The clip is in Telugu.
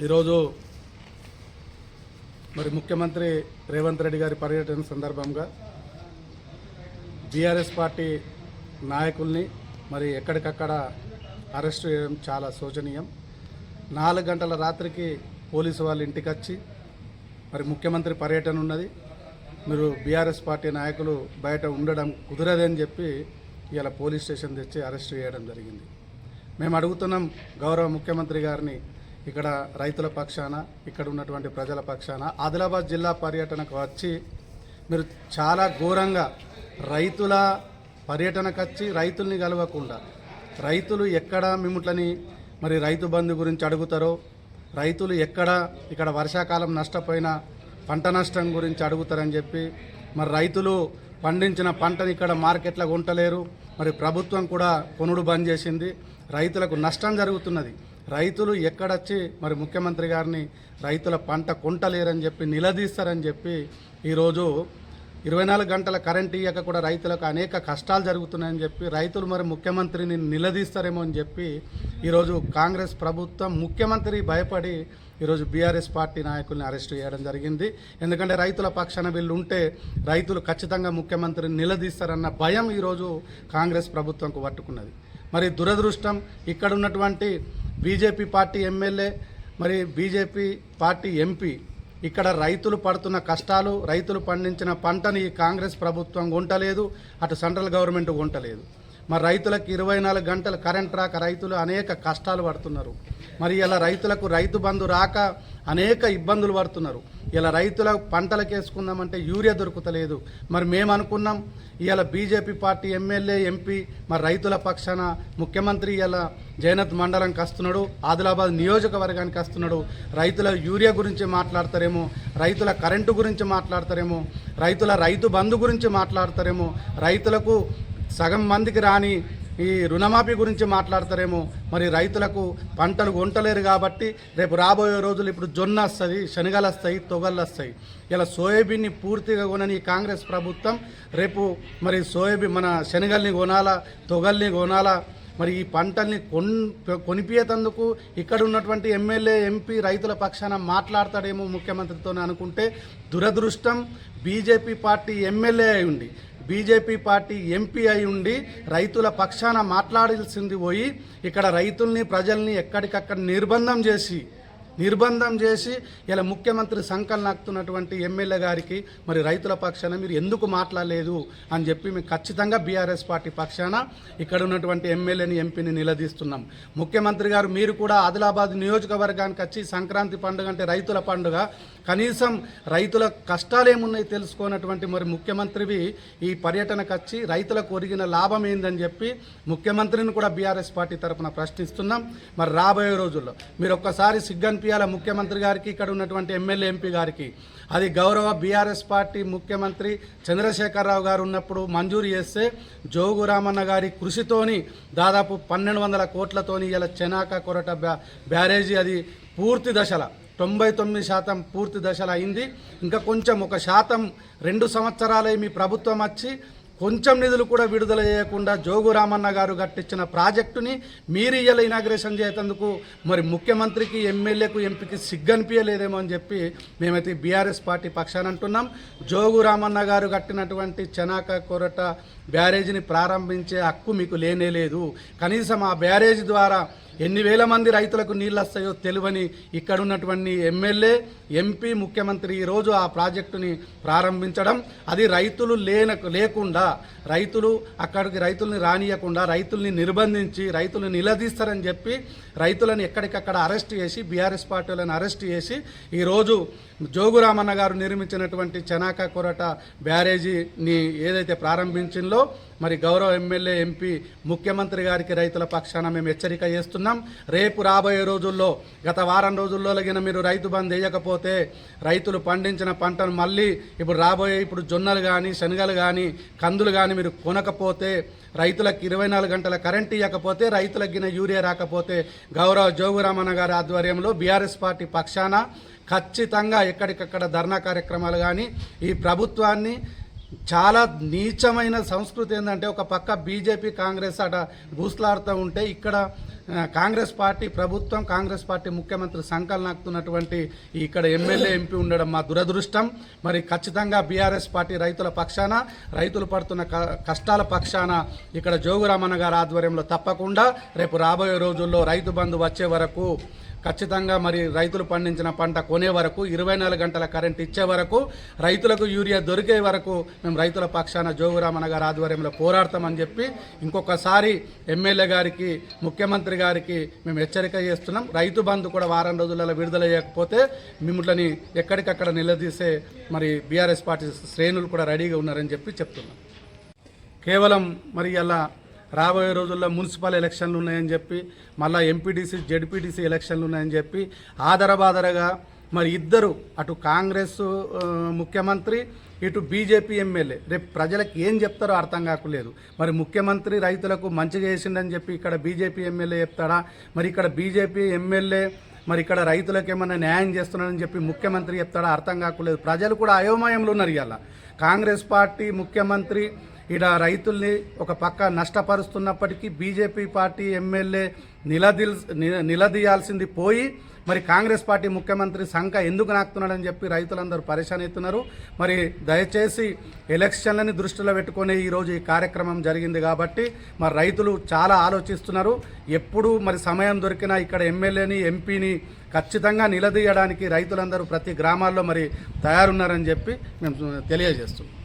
ఈరోజు మరి ముఖ్యమంత్రి రేవంత్ రెడ్డి గారి పర్యటన సందర్భంగా బీఆర్ఎస్ పార్టీ నాయకుల్ని మరి ఎక్కడికక్కడ అరెస్టు చేయడం చాలా శోచనీయం. 4 గంటల రాత్రికి పోలీసు వాళ్ళు ఇంటికి వచ్చి మరి ముఖ్యమంత్రి పర్యటన ఉన్నది, మీరు బీఆర్ఎస్ పార్టీ నాయకులు బయట ఉండడం కుదరదని చెప్పి ఇలా పోలీస్ స్టేషన్ తెచ్చి అరెస్ట్ చేయడం జరిగింది. మేము అడుగుతున్నాం గౌరవ ముఖ్యమంత్రి గారిని, ఇక్కడ రైతుల పక్షాన, ఇక్కడ ఉన్నటువంటి ప్రజల పక్షాన ఆదిలాబాద్ జిల్లా పర్యటనకు వచ్చి మీరు చాలా ఘోరంగా రైతుల పర్యటనకు వచ్చి రైతుల్ని కలవకుండా, రైతులు ఎక్కడ మిమ్మల్ని మరి రైతు బంధు గురించి అడుగుతారో, రైతులు ఎక్కడ ఇక్కడ వర్షాకాలం నష్టపోయిన పంట నష్టం గురించి అడుగుతారని చెప్పి మరి రైతులు పండించిన పంటని ఇక్కడ మార్కెట్లో కొంటలేరు. మరి ప్రభుత్వం కూడా కొనుడు బంద్ చేసింది, రైతులకు నష్టం జరుగుతున్నది. రైతులు ఎక్కడొచ్చి మరి ముఖ్యమంత్రి గారిని రైతుల పంట కొంటలేరని చెప్పి నిలదీస్తారని చెప్పి ఈరోజు 24 గంటల కరెంట్ ఇయ్యక కూడా రైతులకు అనేక కష్టాలు జరుగుతున్నాయని చెప్పి రైతులు మరి ముఖ్యమంత్రిని నిలదీస్తారేమో అని చెప్పి ఈరోజు కాంగ్రెస్ ప్రభుత్వం ముఖ్యమంత్రి భయపడి ఈరోజు బీఆర్ఎస్ పార్టీ నాయకుల్ని అరెస్ట్ చేయడం జరిగింది. ఎందుకంటే రైతుల పక్షాన వీళ్ళు ఉంటే రైతులు ఖచ్చితంగా ముఖ్యమంత్రిని నిలదీస్తారన్న భయం ఈరోజు కాంగ్రెస్ ప్రభుత్వంకు పట్టుకున్నది. మరి దురదృష్టం, ఇక్కడ ఉన్నటువంటి బీజేపీ పార్టీ ఎమ్మెల్యే మరి బీజేపీ పార్టీ ఎంపీ ఇక్కడ రైతులు పడుతున్న కష్టాలు, రైతులు పండించిన పంటని కాంగ్రెస్ ప్రభుత్వం కొంటలేదు, అటు సెంట్రల్ గవర్నమెంట్ కొంటలేదు. మరి రైతులకు 24 గంటలు కరెంట్ రాక రైతులు అనేక కష్టాలు పడుతున్నారు. మరి ఇలా రైతులకు రైతు బంధు రాక అనేక ఇబ్బందులు పడుతున్నారు. ఇలా రైతుల పంటలకు వేసుకుందామంటే యూరియా దొరుకుతలేదు. మరి మేము అనుకున్నాం ఇలా బీజేపీ పార్టీ ఎమ్మెల్యే ఎంపీ మరి రైతుల పక్షాన ముఖ్యమంత్రి ఇలా జైనత్ మండలంకి వస్తున్నాడు, ఆదిలాబాద్ నియోజకవర్గానికి వస్తున్నాడు, రైతుల యూరియా గురించి మాట్లాడతారేమో, రైతుల కరెంటు గురించి మాట్లాడతారేమో, రైతుల రైతు బంధు గురించి మాట్లాడతారేమో, రైతులకు సగం మందికి రాని ఈ రుణమాఫీ గురించి మాట్లాడతారేమో. మరి రైతులకు పంటలు కొంటలేరు కాబట్టి రేపు రాబోయే రోజులు ఇప్పుడు జొన్న వస్తుంది, శనగలు వస్తాయి, తొగళ్ళు వస్తాయి. ఇలా సోయాబీన్ని పూర్తిగా కొనని కాంగ్రెస్ ప్రభుత్వం రేపు మరి మన శనగల్ని కొనాలా, తొగల్ని కొనాలా. మరి ఈ పంటల్ని కొనిపించేందుకు ఇక్కడ ఉన్నటువంటి ఎమ్మెల్యే ఎంపీ రైతుల పక్షాన మాట్లాడతాడేమో ముఖ్యమంత్రితో అనుకుంటే దురదృష్టం. బీజేపీ పార్టీ ఎమ్మెల్యే అయి ఉండి, బీజేపీ పార్టీ ఎంపీ అయి ఉండి రైతుల పక్షాన మాట్లాడాల్సింది పోయి ఇక్కడ రైతుల్ని ప్రజల్ని ఎక్కడికక్కడ నిర్బంధం చేసి ఇలా ముఖ్యమంత్రి సంకలనం నాకుతున్నటువంటి ఎమ్మెల్యే గారికి మరి రైతుల పక్షాన మీరు ఎందుకు మాట్లాడలేదు అని చెప్పి మేము ఖచ్చితంగా బీఆర్ఎస్ పార్టీ పక్షాన ఇక్కడ ఉన్నటువంటి ఎమ్మెల్యేని ఎంపీని నిలదీస్తున్నాం. ముఖ్యమంత్రి గారు మీరు కూడా ఆదిలాబాద్ నియోజకవర్గానికి వచ్చి సంక్రాంతి పండుగ అంటే రైతుల పండుగ, కనీసం రైతుల కష్టాలు ఏమున్నాయి తెలుసుకున్నటువంటి మరి ముఖ్యమంత్రివి ఈ పర్యటనకు వచ్చి రైతులకు ఒరిగిన లాభం ఏందని చెప్పి ముఖ్యమంత్రిని కూడా బీఆర్ఎస్ పార్టీ తరఫున ప్రశ్నిస్తున్నాం. మరి రాబోయే రోజుల్లో మీరు ఒక్కసారి సిగ్గనిపించాల ముఖ్యమంత్రి గారికి, ఇక్కడ ఉన్నటువంటి ఎమ్మెల్యే ఎంపీ గారికి. అది గౌరవ బీఆర్ఎస్ పార్టీ ముఖ్యమంత్రి చంద్రశేఖరరావు గారు ఉన్నప్పుడు మంజూరు చేస్తే జోగు రామన్న గారి కృషితోని దాదాపు 1200 కోట్లతోని ఇలా చెనాక కొరట బ్యారేజీ అది పూర్తి దశల 99% పూర్తి దశలో అయింది. ఇంకా కొంచెం 1% 2 సంవత్సరాలే మీ ప్రభుత్వం వచ్చి కొంచెం నిధులు కూడా విడుదల చేయకుండా జోగు రామన్న గారు కట్టించిన ప్రాజెక్టుని మీరు ఇలా ఇనాగ్రేషన్ చేసేందుకు మరి ముఖ్యమంత్రికి, ఎమ్మెల్యేకు, ఎంపీకి సిగ్గనిపించలేదేమో అని చెప్పి మేమైతే బీఆర్ఎస్ పార్టీ పక్షాన అంటున్నాం. జోగు రామన్న గారు కట్టినటువంటి చెనాక కొరట బ్యారేజీని ప్రారంభించే హక్కు మీకు లేనేలేదు. కనీసం ఆ బ్యారేజీ ద్వారా ఎన్ని వేల మంది రైతులకు నీళ్ళు వస్తాయో తెలియని ఇక్కడ ఉన్నటువంటి ఎమ్మెల్యే, ఎంపీ, ముఖ్యమంత్రి ఈరోజు ఆ ప్రాజెక్టుని ప్రారంభించడం, అది రైతులు లేకుండా అక్కడికి రైతుల్ని రానియకుండా రైతుల్ని నిర్బంధించి రైతులను నిలదీస్తారని చెప్పి రైతులను ఎక్కడికక్కడ అరెస్ట్ చేసి బీఆర్ఎస్ పార్టీలను అరెస్ట్ చేసి ఈరోజు జోగురామన్న గారు నిర్మించినటువంటి చెనాక కొరట బ్యారేజీని ఏదైతే ప్రారంభించిందో మరి గౌరవ ఎమ్మెల్యే, ఎంపీ, ముఖ్యమంత్రి గారికి రైతుల పక్షాన మేము హెచ్చరిక చేస్తున్నాం. రేపు రాబోయే రోజుల్లో గత వారం రోజుల్లో మీరు రైతు బంద్ వేయకపోతే రైతులు పండించిన పంటను మళ్ళీ ఇప్పుడు జొన్నలు కానీ, శనగలు కానీ, కందులు కానీ మీరు కొనకపోతే, రైతులకు 24 గంటల కరెంట్ ఇవ్వకపోతే, రైతులకు గిన యూరియా రాకపోతే గౌరవ జోగురామన్న గారి ఆధ్వర్యంలో బీఆర్ఎస్ పార్టీ పక్షాన ఖచ్చితంగా ఎక్కడికక్కడ ధర్నా కార్యక్రమాలు కానీ ఈ ప్రభుత్వాన్ని చాలా నీచమైన సంస్కృతి ఏంటంటే ఒక పక్క బీజేపీ కాంగ్రెస్ అట బూస్లాడుతూ ఉంటే ఇక్కడ కాంగ్రెస్ పార్టీ ప్రభుత్వం, కాంగ్రెస్ పార్టీ ముఖ్యమంత్రి సంకలనాకుతున్నటువంటి ఇక్కడ ఎమ్మెల్యే ఎంపీ ఉండడం మా దురదృష్టం. మరి ఖచ్చితంగా బీఆర్ఎస్ పార్టీ రైతుల పక్షాన, రైతులు పడుతున్న కష్టాల పక్షాన ఇక్కడ జోగురామన్న గారి ఆధ్వర్యంలో తప్పకుండా రేపు రాబోయే రోజుల్లో రైతు బంధు వచ్చే వరకు ఖచ్చితంగా మరి రైతులు పండించిన పంట కొనే వరకు 24 గంటల కరెంట్ ఇచ్చే వరకు రైతులకు యూరియా దొరికే వరకు మేము రైతుల పక్షాన జోగురామన్న గారి ఆధ్వర్యంలో పోరాడతామని చెప్పి ఇంకొకసారి ఎమ్మెల్యే గారికి, ముఖ్యమంత్రి గారికి మేము హెచ్చరిక చేస్తున్నాం. రైతు బంధు కూడా వారం రోజులలో విడుదల చేయకపోతే మిమ్మల్ని ఎక్కడికక్కడ నిలదీసే మరి బీఆర్ఎస్ పార్టీ శ్రేణులు కూడా రెడీగా ఉన్నారని చెప్పి చెప్తున్నాం. కేవలం మరి అలా రాబోయే రోజుల్లో మున్సిపల్ ఎలక్షన్లు ఉన్నాయని చెప్పి, మళ్ళీ ఎంపీటీసీ, జెడ్పీటీసీ ఎలక్షన్లు ఉన్నాయని చెప్పి ఆదరబాదరగా మరి ఇద్దరు, అటు కాంగ్రెస్ ముఖ్యమంత్రి, ఇటు బీజేపీ ఎమ్మెల్యే రేపు ప్రజలకు ఏం చెప్తారో అర్థం కాకలేదు. మరి ముఖ్యమంత్రి రైతులకు మంచిగా చేసిండని చెప్పి ఇక్కడ బీజేపీ ఎమ్మెల్యే చెప్తాడా? మరి ఇక్కడ బీజేపీ ఎమ్మెల్యే మరి ఇక్కడ రైతులకు ఏమన్నా న్యాయం చేస్తున్నాడని చెప్పి ముఖ్యమంత్రి చెప్తాడా? అర్థం కాకలేదు. ప్రజలు కూడా అయోమయంలో ఉన్నారు. ఇవాళ కాంగ్రెస్ పార్టీ ముఖ్యమంత్రి ఇక్కడ రైతుల్ని ఒక పక్క నష్టపరుస్తున్నప్పటికీ బీజేపీ పార్టీ ఎమ్మెల్యే నిలదీయాల్సింది పోయి మరి కాంగ్రెస్ పార్టీ ముఖ్యమంత్రి సంఖ ఎందుకు నాకుతున్నాడని చెప్పి రైతులందరూ పరేషాన్ అవుతున్నారు. మరి దయచేసి ఎలక్షన్లని దృష్టిలో పెట్టుకుని ఈరోజు ఈ కార్యక్రమం జరిగింది కాబట్టి మరి రైతులు చాలా ఆలోచిస్తున్నారు. ఎప్పుడు మరి సమయం దొరికినా ఇక్కడ ఎమ్మెల్యేని, ఎంపీని ఖచ్చితంగా నిలదీయడానికి రైతులందరూ ప్రతి గ్రామాల్లో మరి తయారున్నారని చెప్పి మేము తెలియజేస్తున్నాం.